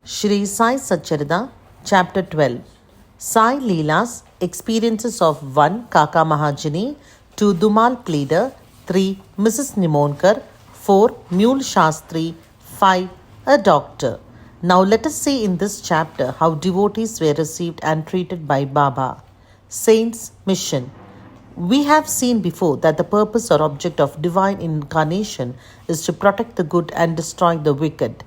Shri Sai Satcharita, Chapter 12. Sai Leelas, Experiences of 1. Kaka Mahajani, 2. Dumal Pleader, 3. Mrs. Nimonkar, 4. Mule Shastri, 5. A Doctor. Now let us see in this chapter how devotees were received and treated by Baba. Saints' Mission. We have seen before that the purpose or object of divine incarnation is to protect the good and destroy the wicked.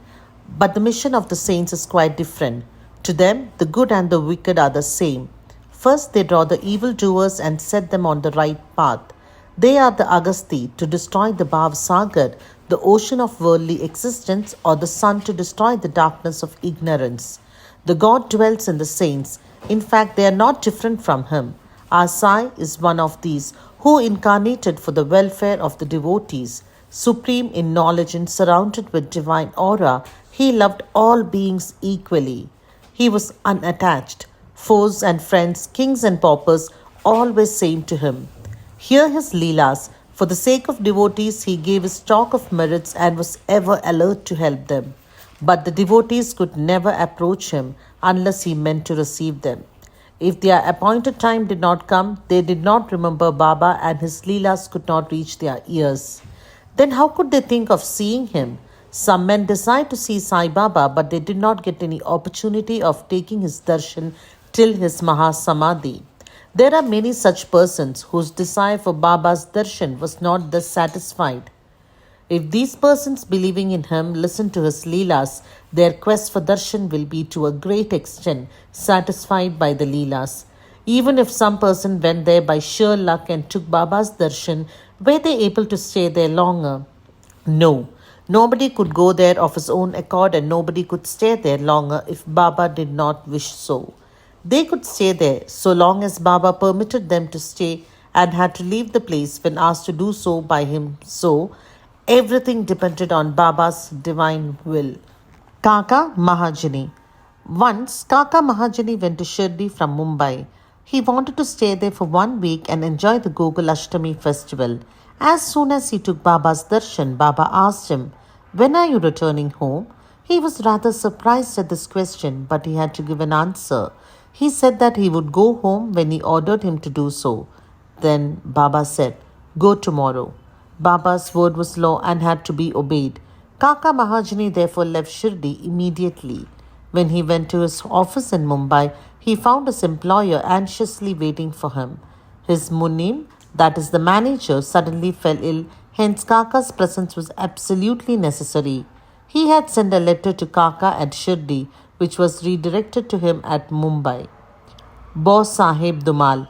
But the mission of the saints is quite different. To them, the good and the wicked are the same. First, they draw the evildoers and set them on the right path. They are the Agasti to destroy the Bhav Sagar, the ocean of worldly existence, or the sun to destroy the darkness of ignorance. The God dwells in the saints. In fact, they are not different from him. Our Sai is one of these, who incarnated for the welfare of the devotees. Supreme in knowledge and surrounded with divine aura, he loved all beings equally. He was unattached. Foes and friends, kings and paupers, always same to him. Hear his Leelas. For the sake of devotees, he gave his stock of merits and was ever alert to help them. But the devotees could never approach him unless he meant to receive them. If their appointed time did not come, they did not remember Baba and his Leelas could not reach their ears. Then how could they think of seeing him? Some men desired to see Sai Baba, but they did not get any opportunity of taking his darshan till his Mahasamadhi. There are many such persons whose desire for Baba's darshan was not thus satisfied. If these persons believing in him listen to his Leelas, their quest for darshan will be to a great extent satisfied by the Leelas. Even if some person went there by sheer luck and took Baba's darshan, were they able to stay there longer? No. Nobody could go there of his own accord and nobody could stay there longer if Baba did not wish so. They could stay there so long as Baba permitted them to stay and had to leave the place when asked to do so by him. So, everything depended on Baba's divine will. Kaka Mahajani. Once, Kaka Mahajani went to Shirdi from Mumbai. He wanted to stay there for 1 week and enjoy the Gogul Ashtami festival. As soon as he took Baba's darshan, Baba asked him, "When are you returning home?" He was rather surprised at this question, but he had to give an answer. He said that he would go home when he ordered him to do so. Then Baba said, "Go tomorrow." Baba's word was law and had to be obeyed. Kaka Mahajani therefore left Shirdi immediately. When he went to his office in Mumbai, he found his employer anxiously waiting for him. His Munim, that is the manager, suddenly fell ill, hence Kaka's presence was absolutely necessary. He had sent a letter to Kaka at Shirdi, which was redirected to him at Mumbai. Boss Sahib Dumal.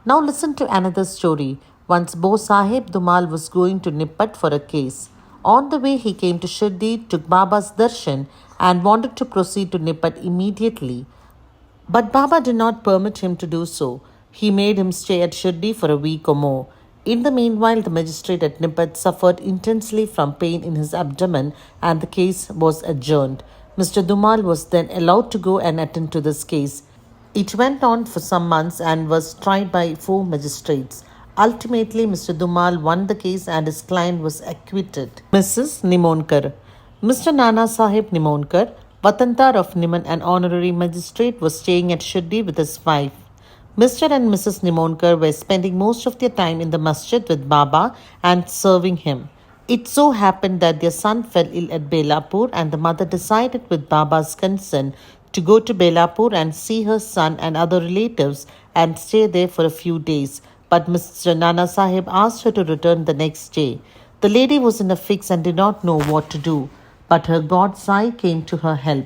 Now listen to another story. Once Bo Sahib Dumal was going to Nippat for a case. On the way he came to Shirdi, took Baba's darshan and wanted to proceed to Nippat immediately. But Baba did not permit him to do so. He made him stay at Shirdi for a week or more. In the meanwhile, the magistrate at Nippat suffered intensely from pain in his abdomen and the case was adjourned. Mr. Dumal was then allowed to go and attend to this case. It went on for some months and was tried by 4 magistrates. Ultimately, Mr. Dumal won the case and his client was acquitted. Mrs. Nimonkar. Mr. Nana Sahib Nimonkar, Vatantar of Niman, an honorary magistrate, was staying at Shirdi with his wife. Mr. and Mrs. Nimonkar were spending most of their time in the masjid with Baba and serving him. It so happened that their son fell ill at Belapur and the mother decided with Baba's consent to go to Belapur and see her son and other relatives and stay there for a few days. But Mr. Nana Sahib asked her to return the next day. The lady was in a fix and did not know what to do, but her god Sai came to her help.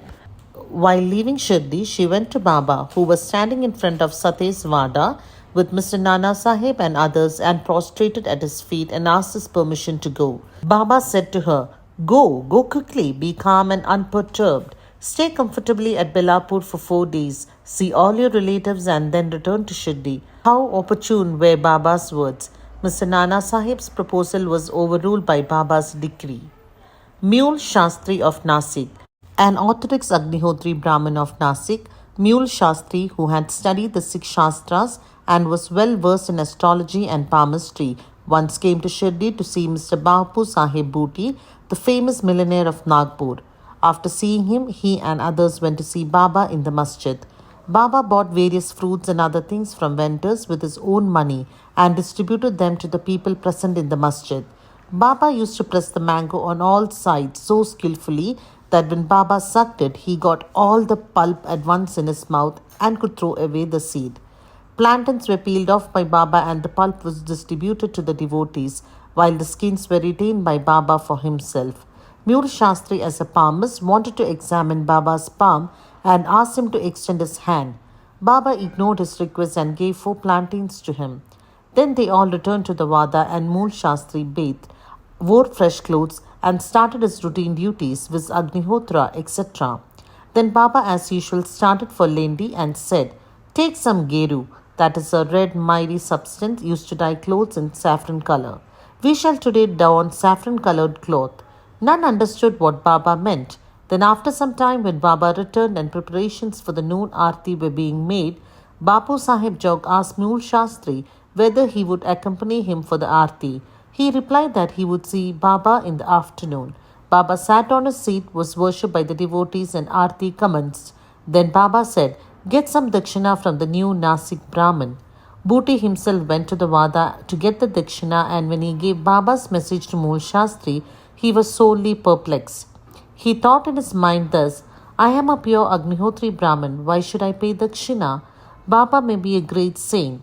While leaving Shirdi, she went to Baba, who was standing in front of Sate's Vada with Mr. Nana Sahib and others, and prostrated at his feet and asked his permission to go. Baba said to her, Go quickly, be calm and unperturbed. Stay comfortably at Belapur for 4 days, see all your relatives and then return to Shirdi." How opportune were Baba's words. Mr. Nana Sahib's proposal was overruled by Baba's decree. Mule Shastri of Nasik. An orthodox Agnihotri Brahmin of Nasik, Mule Shastri, who had studied the Sikh Shastras and was well versed in astrology and palmistry, once came to Shirdi to see Mr. Bapu Sahib Booty, the famous millionaire of Nagpur. After seeing him, he and others went to see Baba in the masjid. Baba bought various fruits and other things from vendors with his own money and distributed them to the people present in the masjid. Baba used to press the mango on all sides so skillfully that when Baba sucked it, he got all the pulp at once in his mouth and could throw away the seed. Plantains were peeled off by Baba and the pulp was distributed to the devotees, while the skins were retained by Baba for himself. Mule Shastri, as a palmist, wanted to examine Baba's palm and asked him to extend his hand. Baba ignored his request and gave 4 plantains to him. Then they all returned to the Vada and Mule Shastri bathed, wore fresh clothes, and started his routine duties with Agnihotra, etc. Then Baba, as usual, started for Lendi and said, "Take some geru, that is a red miry substance used to dye clothes in saffron color. We shall today don saffron colored cloth." None understood what Baba meant. Then after some time, when Baba returned and preparations for the noon aarti were being made, Bapu Sahib Jog asked Mule Shastri whether he would accompany him for the aarti. He replied that he would see Baba in the afternoon. Baba sat on his seat, was worshipped by the devotees, and aarti commenced. Then Baba said, "Get some dakshina from the new Nasik Brahmin." Booty himself went to the Vada to get the dakshina, and when he gave Baba's message to Mule Shastri, he was sorely perplexed. He thought in his mind thus, "I am a pure Agnihotri Brahmin. Why should I pay dakshina? Baba may be a great saint.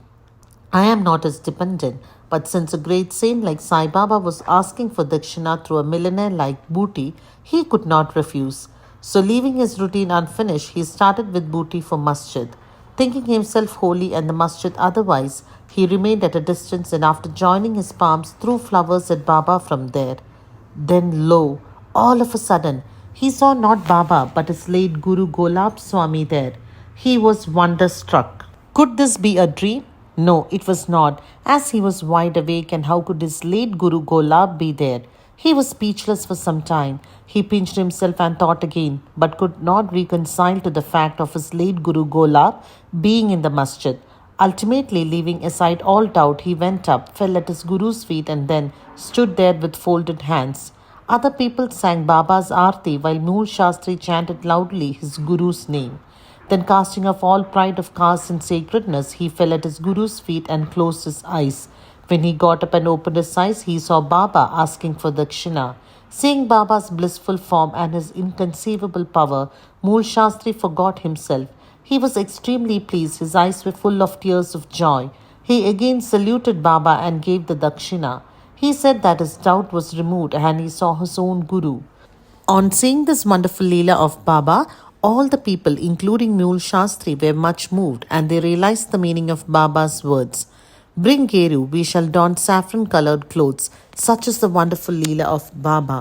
I am not his dependent." But since a great saint like Sai Baba was asking for dakshina through a millionaire like Booty, he could not refuse. So leaving his routine unfinished, he started with Booty for masjid. Thinking himself holy and the masjid otherwise, he remained at a distance and after joining his palms threw flowers at Baba from there. Then lo, all of a sudden, he saw not Baba but his late Guru Golab Swami there. He was wonderstruck. Could this be a dream? No, it was not, as he was wide awake, and how could his late Guru Golab be there? He was speechless for some time. He pinched himself and thought again, but could not reconcile to the fact of his late Guru Golab being in the masjid. Ultimately, leaving aside all doubt, he went up, fell at his Guru's feet, and then stood there with folded hands. Other people sang Baba's Aarti while Mule Shastri chanted loudly his Guru's name. Then, casting off all pride of caste and sacredness, he fell at his Guru's feet and closed his eyes. When he got up and opened his eyes, he saw Baba asking for dakshina. Seeing Baba's blissful form and his inconceivable power, Mule Shastri forgot himself. He was extremely pleased. His eyes were full of tears of joy. He again saluted Baba and gave the dakshina. He said that his doubt was removed and he saw his own Guru. On seeing this wonderful Leela of Baba, all the people, including Mule Shastri, were much moved and they realized the meaning of Baba's words. "Bring Geru, we shall don saffron-colored clothes." Such is the wonderful Leela of Baba.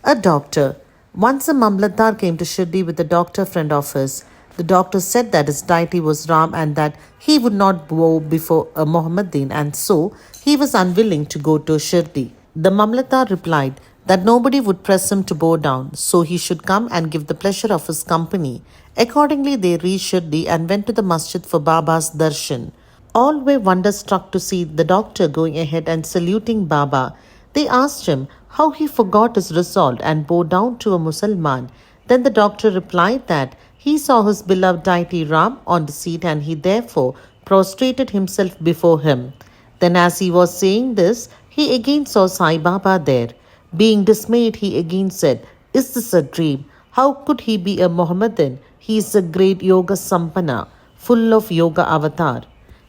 A doctor. Once a Mamlatdar came to Shirdi with a doctor friend of his. The doctor said that his deity was Ram and that he would not bow before a Mohammedan, and so he was unwilling to go to Shirdi. The Mamlatdar replied that nobody would press him to bow down, so he should come and give the pleasure of his company. Accordingly, they reached Shirdi and went to the masjid for Baba's darshan. All were wonderstruck to see the doctor going ahead and saluting Baba. They asked him how he forgot his resolve and bowed down to a Musalman. Then the doctor replied that he saw his beloved deity Ram on the seat and he therefore prostrated himself before him. Then as he was saying this, he again saw Sai Baba there. Being dismayed, he again said, "Is this a dream? How could he be a Mohammedan? He is a great yoga sampana, full of yoga avatar."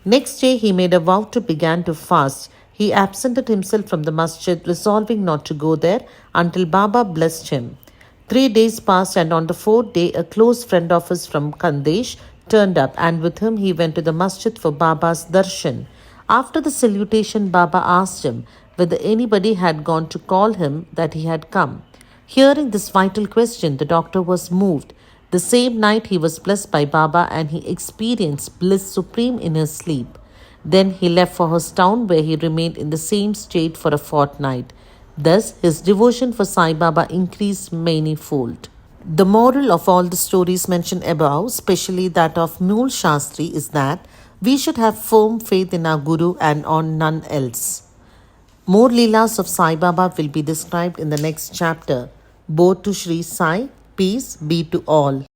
Next day, he made a vow to begin to fast. He absented himself from the masjid, resolving not to go there until Baba blessed him. 3 days passed, and on the 4th day, a close friend of his from Kandesh turned up, and with him he went to the masjid for Baba's darshan. After the salutation, Baba asked him whether anybody had gone to call him that he had come. Hearing this vital question, the doctor was moved. The same night he was blessed by Baba and he experienced bliss supreme in his sleep. Then he left for his town where he remained in the same state for a fortnight. Thus his devotion for Sai Baba increased manyfold. The moral of all the stories mentioned above, especially that of Mule Shastri, is that we should have firm faith in our Guru and on none else. More Leelas of Sai Baba will be described in the next chapter. Both to Shri Sai, Peace be to all.